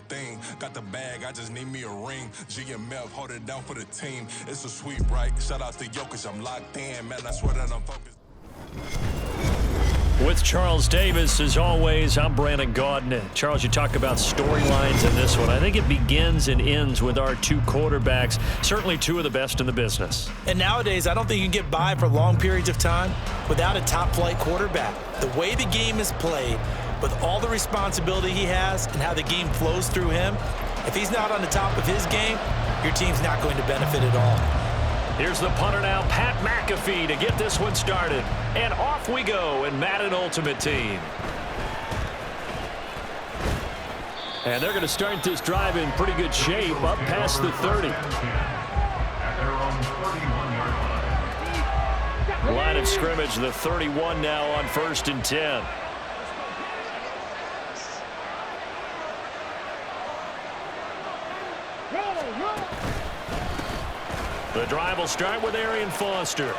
thing. Got the bag, I just need me a ring. GMF, hold it down for the team. It's a sweep, right? Shout out to Jokic, I'm locked in. Man, I swear that I'm focused. With Charles Davis, as always, I'm Brandon Gaudin. Charles, you talk about storylines in this one. I think it begins and ends with our two quarterbacks, certainly two of the best in the business. And nowadays, I don't think you can get by for long periods of time without a top-flight quarterback. The way the game is played, with all the responsibility he has and how the game flows through him, if he's not on the top of his game, your team's not going to benefit at all. Here's the punter now, Pat McAfee, to get this one started. And off we go in Madden Ultimate Team. And they're going to start this drive in pretty good shape, up past the 30. Line of scrimmage, the 31 now on 1st and 10. The drive will start with Arian Foster.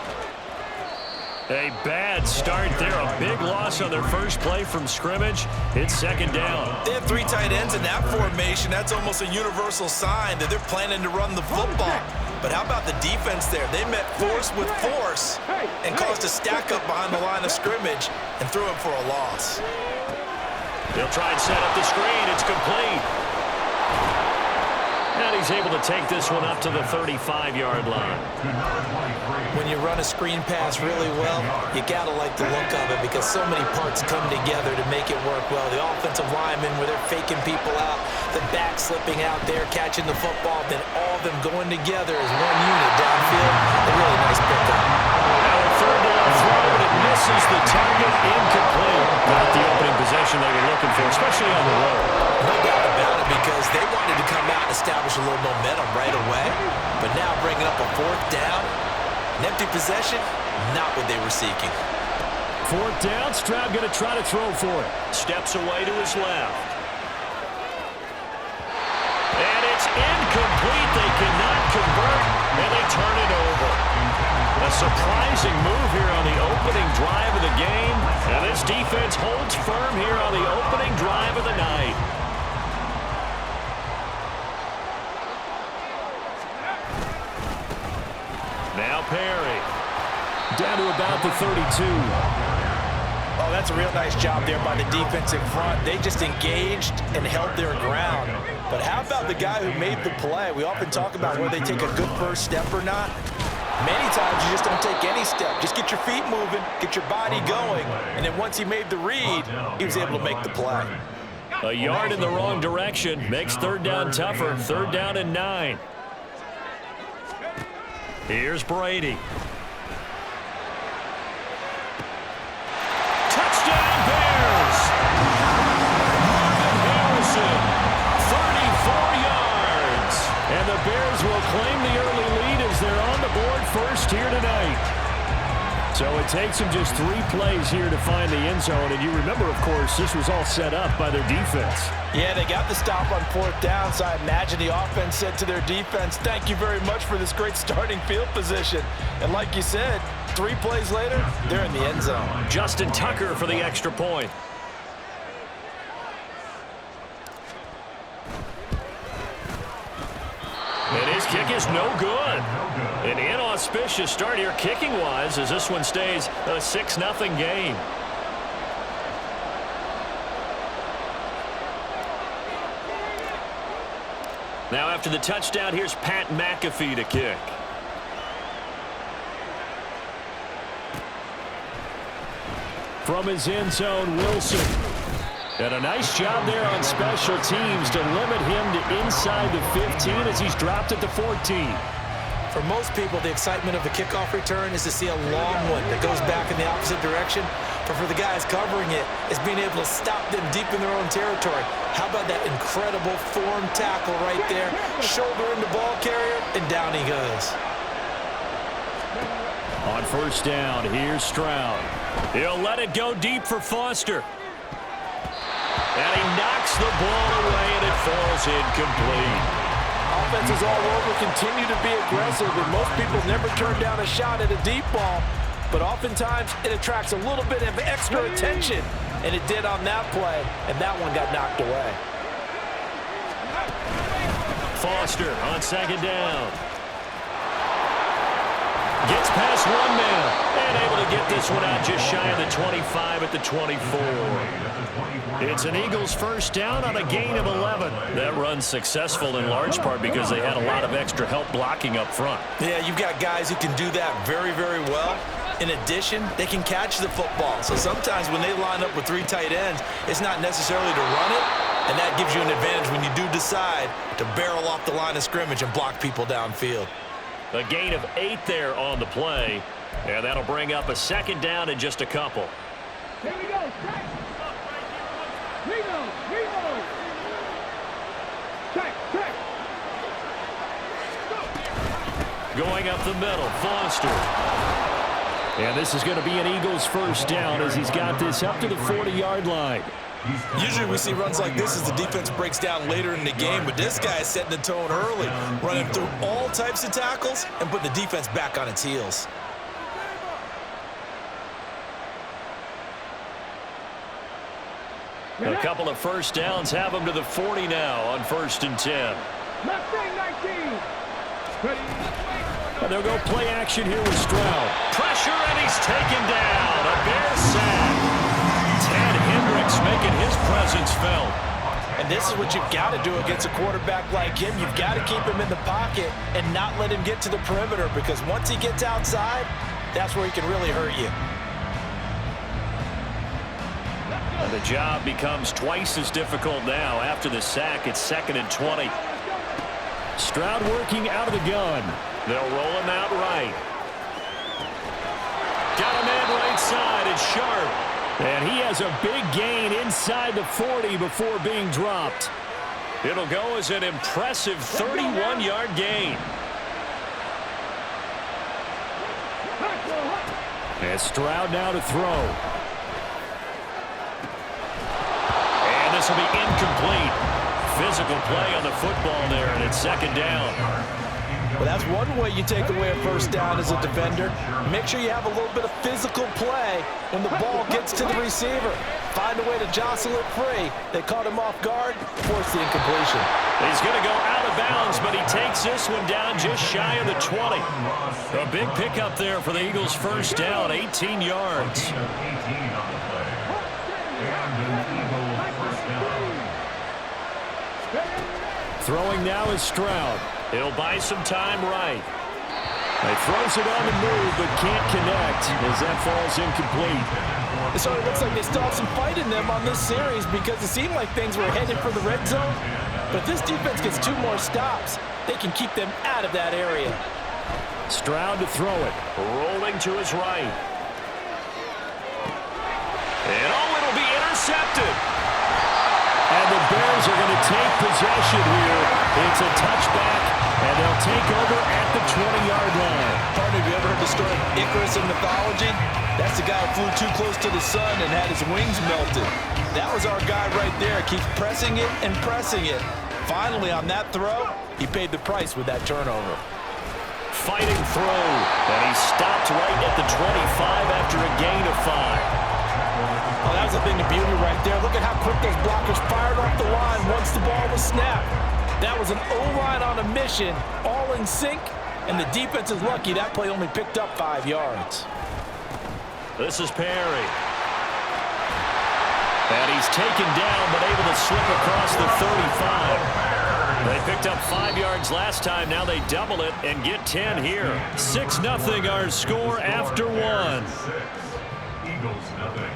A bad start there. A big loss on their first play from scrimmage. It's second down. They have three tight ends in that formation. That's almost a universal sign that they're planning to run the football. But how about the defense there? They met force with force and caused a stack up behind the line of scrimmage and threw him for a loss. They'll try and set up the screen. It's complete. And he's able to take this one up to the 35-yard line. When you run a screen pass really well, you got to like the look of it because so many parts come together to make it work well. The offensive linemen, where they're faking people out, the back slipping out there, catching the football, then all of them going together as one unit downfield. A really nice pickup. Now a third down throw, but it misses the target, incomplete. Not the opening possession they were looking for, especially on the road. No doubt about it, because they wanted to come out and establish a little momentum right away. But now bringing up a fourth down, an empty possession, not what they were seeking. Fourth down, Stroud going to try to throw for it. Steps away to his left. And it's incomplete. They cannot convert, and they turn it over. A surprising move here on the opening drive of the game. And this defense holds firm here on the opening drive of the night. Now Perry. Down to about the 32. Oh, that's a real nice job there by the defensive front. They just engaged and held their ground. But how about the guy who made the play? We often talk about whether they take a good first step or not. Many times you just don't take any step. Just get your feet moving, get your body going, and then once he made the read, he was able to make the play. A yard in the wrong direction makes third down tougher. Third down and 9. Here's Brady. Touchdown Bears! Marvin Harrison, 34 yards. And the Bears will claim the early lead as they're on the board first here tonight. So it takes them just 3 plays here to find the end zone. And you remember, of course, this was all set up by their defense. Yeah, they got the stop on fourth down, so I imagine the offense said to their defense, thank you very much for this great starting field position. And like you said, 3 plays later, they're in the end zone. Justin Tucker for the extra point. And his kick is no good. An inauspicious start here kicking-wise as this one stays a 6-0 game. Now after the touchdown, here's Pat McAfee to kick. From his end zone, Wilson. And a nice job there on special teams to limit him to inside the 15 as he's dropped at the 14. For most people, the excitement of a kickoff return is to see a long one that goes back in the opposite direction. But for the guys covering it, it's being able to stop them deep in their own territory. How about that incredible form tackle right there? Shoulder in the ball carrier, and down he goes. On first down, here's Stroud. He'll let it go deep for Foster. And he knocks the ball away, and it falls incomplete. Offenses all over continue to be aggressive, and most people never turn down a shot at a deep ball. But oftentimes, it attracts a little bit of extra attention, and it did on that play, and that one got knocked away. Foster on second down. Gets past one man and able to get this one out just shy of the 25 at the 24. It's an Eagles first down on a gain of 11. That run's successful in large part because they had a lot of extra help blocking up front. Yeah, you've got guys who can do that very, very well. In addition, they can catch the football. So sometimes when they line up with 3 tight ends, it's not necessarily to run it, and that gives you an advantage when you do decide to barrel off the line of scrimmage and block people downfield. A gain of 8 there on the play, and that'll bring up a second down in just a couple. Here we go. Rego. Check. Going up the middle, Foster. And this is going to be an Eagles first down as he's got this up to the 40-yard line. Usually we see runs like this as the defense breaks down later in the game, but this guy is setting the tone early, running through all types of tackles and putting the defense back on its heels. A couple of first downs have him to the 40 now on 1st and 10. Left wing 19. And they'll go play action here with Stroud. Pressure, and he's taken down. A Bears sack. Ted Hendricks making his presence felt. And this is what you've got to do against a quarterback like him. You've got to keep him in the pocket and not let him get to the perimeter, because once he gets outside, that's where he can really hurt you. And the job becomes twice as difficult now after the sack. It's 2nd and 20. Stroud working out of the gun. They'll roll him out right. Got a man right side. It's Sharp. And he has a big gain inside the 40 before being dropped. It'll go as an impressive 31-yard gain. And Stroud now to throw. And this will be incomplete. Physical play on the football there, and it's 2nd down. Well, that's one way you take away a first down as a defender. Make sure you have a little bit of physical play when the ball gets to the receiver. Find a way to jostle it free. They caught him off guard, forced the incompletion. He's going to go out of bounds, but he takes this one down just shy of the 20. A big pickup there for the Eagles' first down, 18 yards. Throwing now is Stroud. He'll buy some time right. He throws it on the move, but can't connect as that falls incomplete. So it looks like they still have some fight in them on this series, because it seemed like things were headed for the red zone. But this defense gets 2 more stops. They can keep them out of that area. Stroud to throw it. Rolling to his right. And it'll be intercepted. And the Bears are going to take possession here. It's a touchback, and they'll take over at the 20-yard line. Partner, have you ever heard the story of Icarus in mythology? That's the guy who flew too close to the sun and had his wings melted. That was our guy right there. Keeps pressing it and pressing it. Finally, on that throw, he paid the price with that turnover. Fighting throw, and he stopped right at the 25 after a gain of 5. Oh, that was a thing of beauty right there. Look at how quick those blockers fired off the line once the ball was snapped. That was an O-line on a mission, all in sync, and the defense is lucky that play only picked up 5 yards. This is Perry. And he's taken down, but able to slip across the 35. They picked up 5 yards last time. Now they double it and get 10 here. 6-0 our score after 1. Eagles nothing.